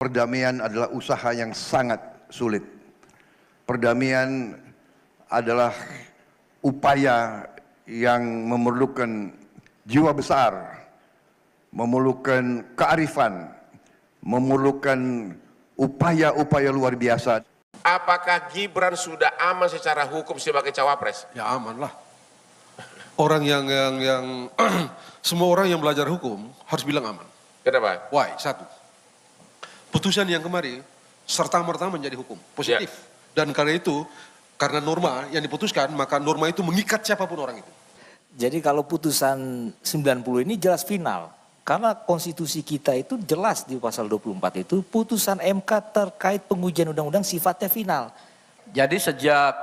Perdamaian adalah usaha yang sangat sulit. Perdamaian adalah upaya yang memerlukan jiwa besar, memerlukan kearifan, memerlukan upaya-upaya luar biasa. Apakah Gibran sudah aman secara hukum sebagai cawapres? Ya aman lah. Orang yang semua orang yang belajar hukum harus bilang aman. Kenapa? Why? Satu, putusan yang kemarin serta-merta menjadi hukum positif. Dan karena itu, karena norma yang diputuskan, maka norma itu mengikat siapapun orang itu. Jadi kalau putusan 90 ini jelas final. Karena konstitusi kita itu jelas di pasal 24 itu putusan MK terkait pengujian undang-undang sifatnya final. Jadi sejak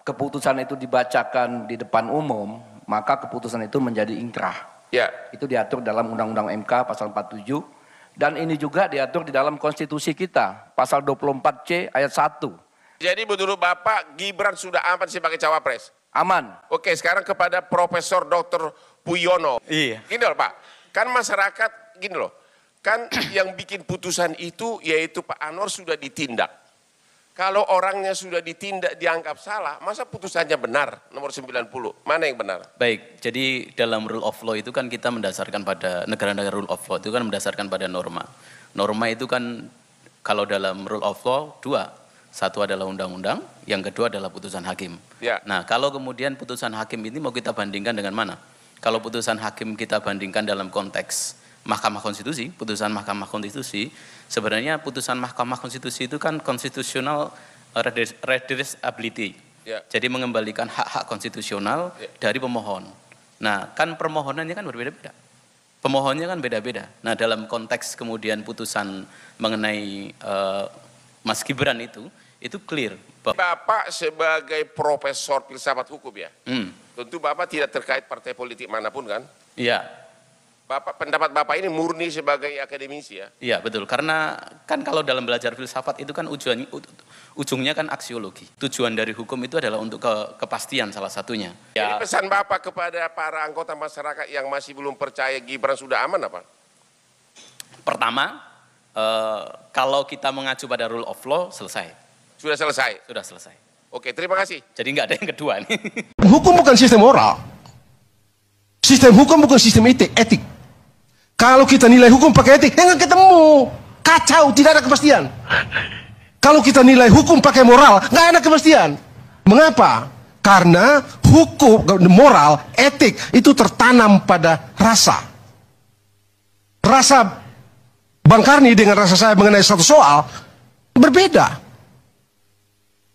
keputusan itu dibacakan di depan umum, maka keputusan itu menjadi inkrah. Ya. Itu diatur dalam Undang-Undang MK pasal 47 dan ini juga diatur di dalam konstitusi kita pasal 24C ayat 1. Jadi menurut Bapak Gibran sudah aman sebagai cawapres? Aman. Oke, sekarang kepada Profesor Dr. Puyono. Iya. Gini loh Pak, kan masyarakat gini loh, kan yang bikin putusan itu yaitu Pak Anwar sudah ditindak. Kalau orangnya sudah ditindak dianggap salah, masa putusannya benar nomor 90? Mana yang benar? Baik, jadi dalam rule of law itu kan kita mendasarkan pada negara-negara rule of law itu kan mendasarkan pada norma. Norma itu kan kalau dalam rule of law dua. Satu adalah undang-undang, yang kedua adalah putusan hakim. Ya. Nah, kalau kemudian putusan hakim ini mau kita bandingkan dengan mana? Kalau putusan hakim kita bandingkan dalam konteks Mahkamah Konstitusi, putusan Mahkamah Konstitusi, sebenarnya putusan Mahkamah Konstitusi itu kan constitutional redressability. Ya. Jadi mengembalikan hak-hak konstitusional dari pemohon. Nah, kan permohonannya kan berbeda-beda. Pemohonnya kan beda-beda. Nah, dalam konteks kemudian putusan mengenai Mas Gibran itu clear. Bapak sebagai profesor filsafat hukum ya, tentu Bapak tidak terkait partai politik manapun kan? Iya. Pendapat Bapak ini murni sebagai akademisi ya? Iya betul, karena kan kalau dalam belajar filsafat itu kan ujungnya kan aksiologi. Tujuan dari hukum itu adalah untuk kepastian salah satunya. Jadi pesan Bapak kepada para anggota masyarakat yang masih belum percaya Gibran sudah aman apa? Pertama, kalau kita mengacu pada rule of law selesai. Sudah selesai? Sudah selesai. Oke, terima kasih. Jadi nggak ada yang kedua nih. Hukum bukan sistem moral. Sistem hukum bukan sistem etik. Kalau kita nilai hukum pakai etik, nggak ketemu. Kacau, tidak ada kepastian. Kalau kita nilai hukum pakai moral, nggak ada kepastian. Mengapa? Karena hukum, moral, etik itu tertanam pada rasa. Rasa Bang Karni dengan rasa saya mengenai satu soal berbeda.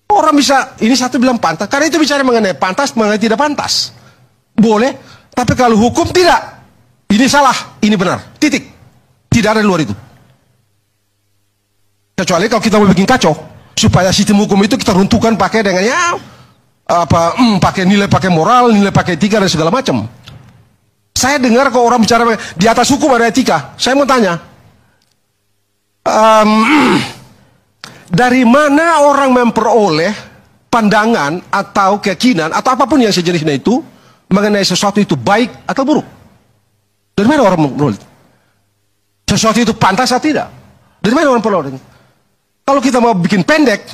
Orang bisa, ini satu bilang pantas, karena itu bicara mengenai pantas, mengenai tidak pantas. Boleh, tapi kalau hukum tidak. Ini salah, ini benar, titik. Tidak ada di luar itu. Kecuali kalau kita mau bikin kacau, supaya sistem hukum itu kita runtuhkan pakai dengan pakai nilai, pakai moral, nilai, pakai etika dan segala macam. Saya dengar kok orang bicara di atas hukum ada etika. Saya mau tanya, dari mana orang memperoleh pandangan atau keyakinan atau apapun yang sejenisnya itu mengenai sesuatu itu baik atau buruk? Dari mana orang memperoleh? Sesuatu itu pantas atau tidak? Dari mana orang memperoleh? Kalau kita mau bikin pendek,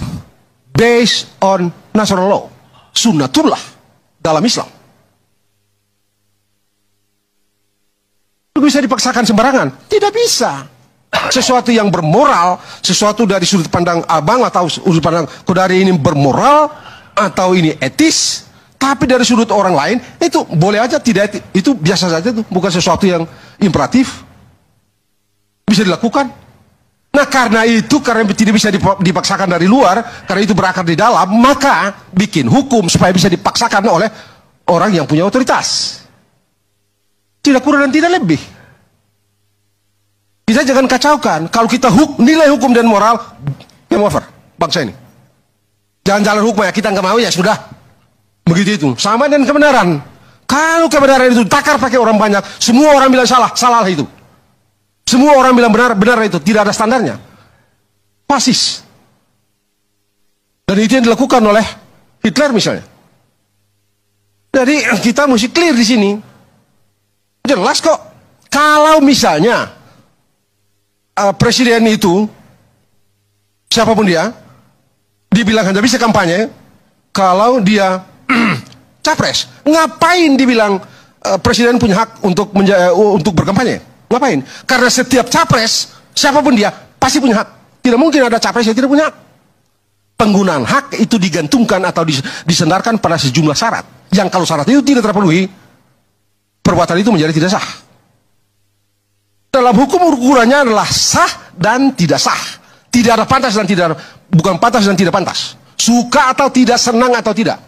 based on natural law, sunnatullah dalam Islam. Itu bisa dipaksakan sembarangan? Tidak bisa. Sesuatu yang bermoral, sesuatu dari sudut pandang abang atau sudut pandang dari ini bermoral atau ini etis, tapi dari sudut orang lain itu boleh aja tidak etis, itu biasa saja tuh, bukan sesuatu yang imperatif, bisa dilakukan. Nah karena itu, karena tidak bisa dipaksakan dari luar, karena itu berakar di dalam, maka bikin hukum supaya bisa dipaksakan oleh orang yang punya otoritas, tidak kurang dan tidak lebih. Kita jangan kacaukan. Kalau kita nilai hukum dan moral, game over bangsa ini. Jangan jalan hukum ya, kita nggak mau ya sudah. Begitu itu. Sama dengan kebenaran. Kalau kebenaran itu takar pakai orang banyak, semua orang bilang salah, salah itu. Semua orang bilang benar, benar itu. Tidak ada standarnya. Fasis. Dan itu yang dilakukan oleh Hitler misalnya. Jadi kita mesti clear di sini. Jelas kok. Kalau misalnya presiden itu siapapun dia, dibilang hanya bisa kampanye kalau dia capres. Ngapain dibilang presiden punya hak untuk berkampanye? Ngapain? Karena setiap capres, siapapun dia, pasti punya hak. Tidak mungkin ada capres yang tidak punya hak. Penggunaan hak itu digantungkan atau disandarkan pada sejumlah syarat. Yang kalau syarat itu tidak terpenuhi, perbuatan itu menjadi tidak sah. Dalam hukum ukurannya adalah sah dan tidak sah. Tidak ada pantas dan tidak, bukan pantas dan tidak pantas. Suka atau tidak, senang atau tidak.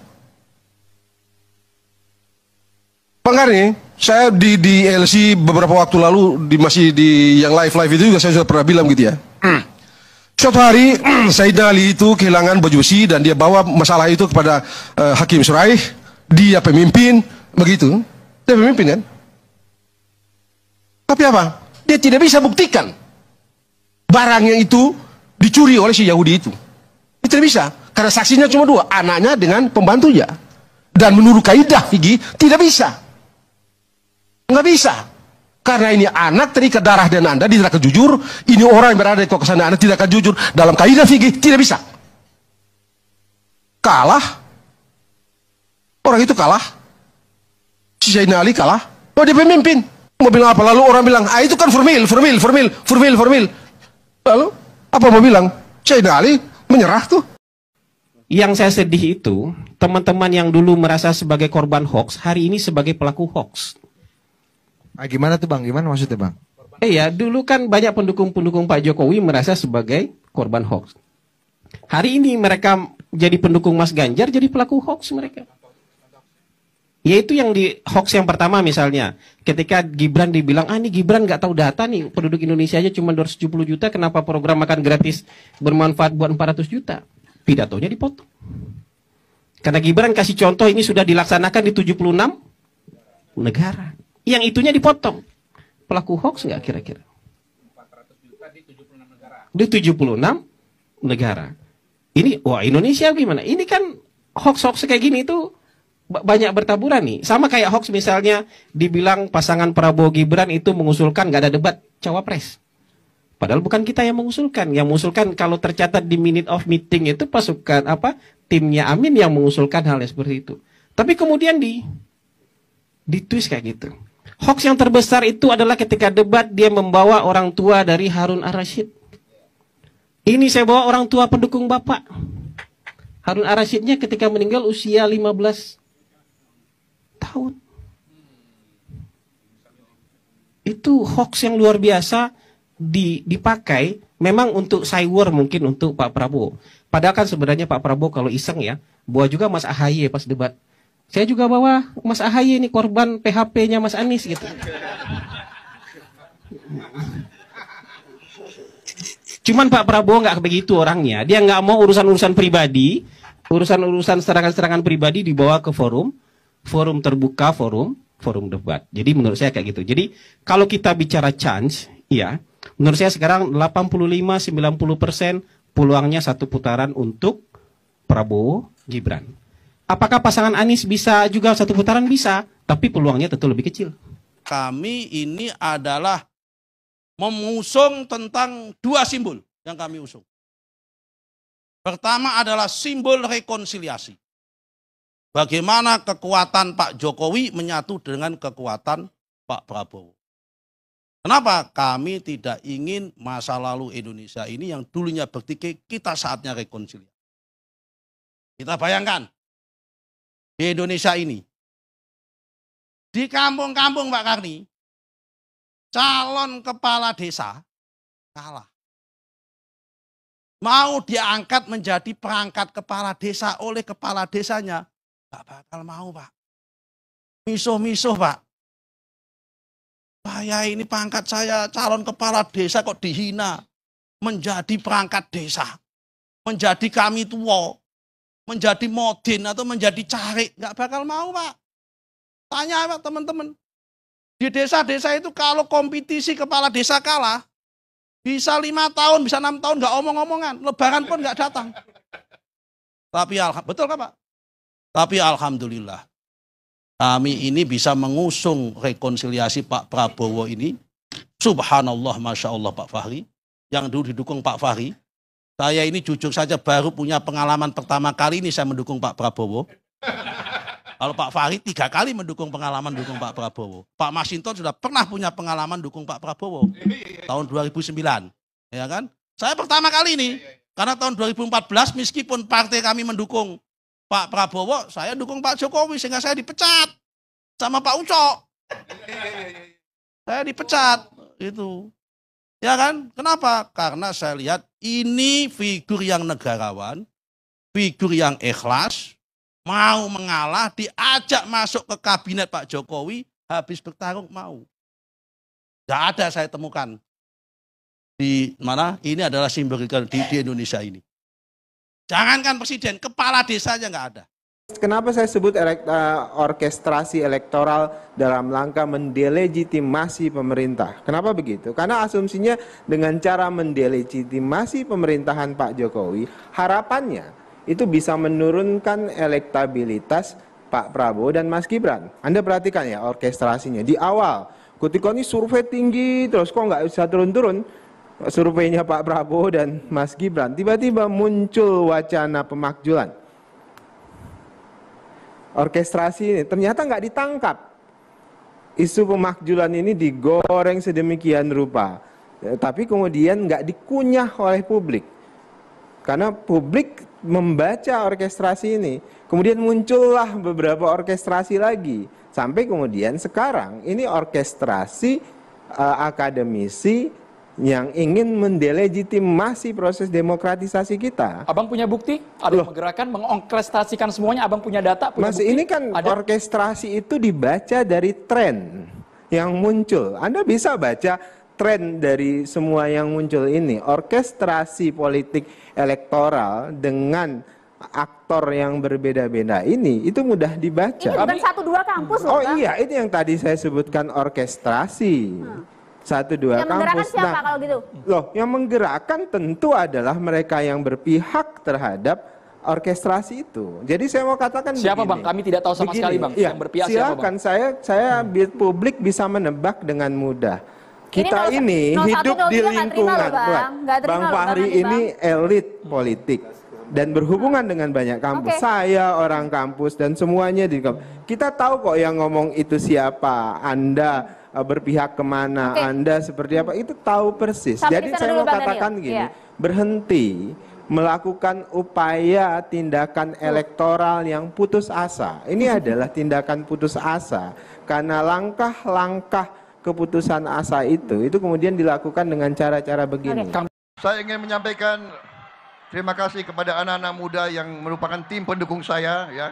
Bang Karni, saya di LC beberapa waktu lalu, masih di yang live itu juga saya sudah pernah bilang gitu ya. Suatu hari Sayyidina Ali itu kehilangan baju besi dan dia bawa masalah itu kepada Hakim Suraih. Dia pemimpin, begitu. Dia pemimpin kan? Tapi apa? Dia tidak bisa buktikan barangnya itu dicuri oleh si Yahudi itu. Dia tidak bisa. Karena saksinya cuma dua, anaknya dengan pembantunya. Dan menurut kaidah fikih tidak bisa. Nggak bisa. Karena ini anak terikat darah dan Anda tidak akan jujur. Ini orang yang berada di kekuasaan Anda tidak akan jujur. Dalam kaidah fikih tidak bisa. Kalah. Orang itu kalah. Si Sayyidina Ali kalah. Oh, dia pemimpin. Mau bilang apa? Lalu orang bilang, ah itu kan formil. Lalu apa mau bilang? Sayyidina Ali menyerah tuh. Yang saya sedih itu, teman-teman yang dulu merasa sebagai korban hoax, hari ini sebagai pelaku hoax. Ah, gimana tuh Bang? Gimana maksudnya Bang? Iya, dulu kan banyak pendukung-pendukung Pak Jokowi merasa sebagai korban hoax. Hari ini mereka jadi pendukung Mas Ganjar, jadi pelaku hoax mereka. Yaitu yang di hoax yang pertama misalnya, ketika Gibran dibilang, ah ini Gibran nggak tahu data nih, penduduk Indonesia aja cuma 270 juta, kenapa program makan gratis bermanfaat buat 400 juta? Pidatonya dipotong. Karena Gibran kasih contoh ini sudah dilaksanakan di 76 negara. Yang itunya dipotong. Pelaku hoax nggak kira-kira? 400 juta di 76 negara. Di 76 negara. Ini, wah Indonesia gimana? Ini kan hoax-hoax kayak gini itu banyak bertaburan nih. Sama kayak hoax misalnya dibilang pasangan Prabowo Gibran itu mengusulkan nggak ada debat cawapres. Padahal bukan kita yang mengusulkan. Yang mengusulkan kalau tercatat di minute of meeting itu pasukan timnya Amin yang mengusulkan hal yang seperti itu. Tapi kemudian ditwist kayak gitu. Hoax yang terbesar itu adalah ketika debat dia membawa orang tua dari Harun Ar-Rasyid. Ini saya bawa orang tua pendukung Bapak. Harun Ar-Rasyidnya ketika meninggal usia 15 tahun. Itu hoax yang luar biasa dipakai memang untuk cywar mungkin untuk Pak Prabowo. Padahal kan sebenarnya Pak Prabowo kalau iseng ya, bawa juga Mas AHY pas debat. Saya juga bawa Mas AHY ini korban PHP-nya Mas Anies gitu. Cuman Pak Prabowo nggak begitu orangnya. Dia nggak mau urusan-urusan pribadi, urusan-urusan serangan-serangan pribadi dibawa ke forum terbuka, forum debat. Jadi menurut saya kayak gitu. Jadi kalau kita bicara chance, ya, menurut saya sekarang 85-90% peluangnya satu putaran untuk Prabowo Gibran. Apakah pasangan Anies bisa juga satu putaran? Bisa, tapi peluangnya tentu lebih kecil. Kami ini adalah mengusung tentang dua simbol yang kami usung. Pertama adalah simbol rekonsiliasi. Bagaimana kekuatan Pak Jokowi menyatu dengan kekuatan Pak Prabowo. Kenapa? Kami tidak ingin masa lalu Indonesia ini yang dulunya bertikai, kita saatnya rekonsiliasi. Kita bayangkan, di Indonesia ini, di kampung-kampung Pak Karni, calon kepala desa kalah. Mau diangkat menjadi perangkat kepala desa oleh kepala desanya, gak bakal mau Pak. Misuh-misuh Pak. Saya ini pangkat saya calon kepala desa kok dihina. Menjadi perangkat desa. Menjadi kami tua. Menjadi modin atau menjadi carik. Gak bakal mau Pak. Tanya Pak teman-teman. Di desa-desa itu kalau kompetisi kepala desa kalah. Bisa 5 tahun, bisa 6 tahun gak omong-omongan. Lebaran pun gak datang. Tapi betul kan Pak? Tapi alhamdulillah. Kami ini bisa mengusung rekonsiliasi Pak Prabowo ini. Subhanallah, Masya Allah Pak Fahri. Yang dulu didukung Pak Fahri. Saya ini jujur saja baru punya pengalaman pertama kali ini saya mendukung Pak Prabowo. Kalau Pak Farid 3 kali mendukung pengalaman dukung Pak Prabowo. Pak Masinton sudah pernah punya pengalaman dukung Pak Prabowo. Tahun 2009. Ya kan? Saya pertama kali ini. Karena tahun 2014 meskipun partai kami mendukung Pak Prabowo, saya dukung Pak Jokowi sehingga saya dipecat sama Pak Ucok. Saya dipecat itu. Ya kan? Kenapa? Karena saya lihat ini figur yang negarawan, figur yang ikhlas, mau mengalah, diajak masuk ke kabinet Pak Jokowi, habis bertarung mau. Tidak ada saya temukan di mana ini adalah simbol di Indonesia ini. Jangankan presiden, kepala desa aja nggak ada. Kenapa saya sebut orkestrasi elektoral dalam rangka mendelegitimasi pemerintah? Kenapa begitu? Karena asumsinya dengan cara mendelegitimasi pemerintahan Pak Jokowi, harapannya itu bisa menurunkan elektabilitas Pak Prabowo dan Mas Gibran. Anda perhatikan ya orkestrasinya. Di awal, ketika ini survei tinggi, terus kok nggak bisa turun-turun surveinya Pak Prabowo dan Mas Gibran. Tiba-tiba muncul wacana pemakjulan. Orkestrasi ini ternyata nggak ditangkap. Isu pemakjulan ini digoreng sedemikian rupa, tapi kemudian nggak dikunyah oleh publik. Karena publik membaca orkestrasi ini, kemudian muncullah beberapa orkestrasi lagi. Sampai kemudian sekarang ini orkestrasi akademisi yang ingin mendelegitimasi proses demokratisasi kita. Abang punya bukti? Ada yang menggerakkan, mengorkestrasikan semuanya, abang punya data, punya Mas, bukti? ini kan orkestrasi itu dibaca dari tren yang muncul. Anda bisa baca tren dari semua yang muncul ini. Orkestrasi politik elektoral dengan aktor yang berbeda-beda ini, itu mudah dibaca. Ini bukan 1-2 kampus loh, Bang. Iya, itu yang tadi saya sebutkan orkestrasi. 1-2 yang menggerakkan kampus. siapa kalau gitu? Loh, yang menggerakkan tentu adalah mereka yang berpihak terhadap orkestrasi itu. Jadi saya mau katakan siapa begini. Bang? Kami tidak tahu sama sekali Bang. Ya, Yang berpihak siapa Bang? silakan, saya publik bisa menebak dengan mudah. Kita ini hidup di lingkungan, Bang Fahri ini elit politik dan berhubungan dengan banyak kampus. Saya orang kampus dan semuanya di kampus. Kita tahu kok yang ngomong itu siapa, Anda berpihak kemana, Anda seperti apa, itu tahu persis. Jadi saya mau katakan gini, berhenti melakukan upaya tindakan elektoral yang putus asa. Ini adalah tindakan putus asa karena langkah-langkah keputusan asa itu kemudian dilakukan dengan cara-cara begini. Saya ingin menyampaikan terima kasih kepada anak-anak muda yang merupakan tim pendukung saya, ya,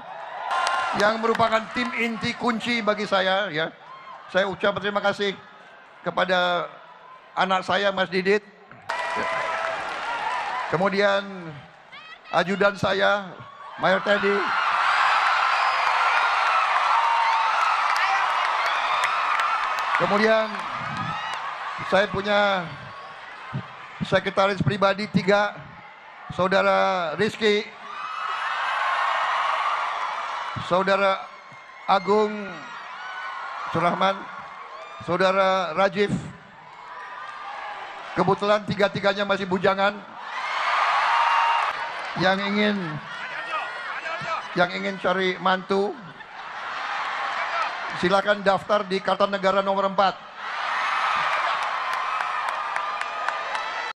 yang merupakan tim inti kunci bagi saya, ya. Saya ucap terima kasih kepada anak saya Mas Didit, kemudian ajudan saya Mayor Teddy, kemudian saya punya sekretaris pribadi 3, Saudara Rizky, Saudara Agung Surahman, Saudara Rajif. Kebetulan 3-tiganya masih bujangan. Yang ingin cari mantu, silakan daftar di Kartanegara nomor 4.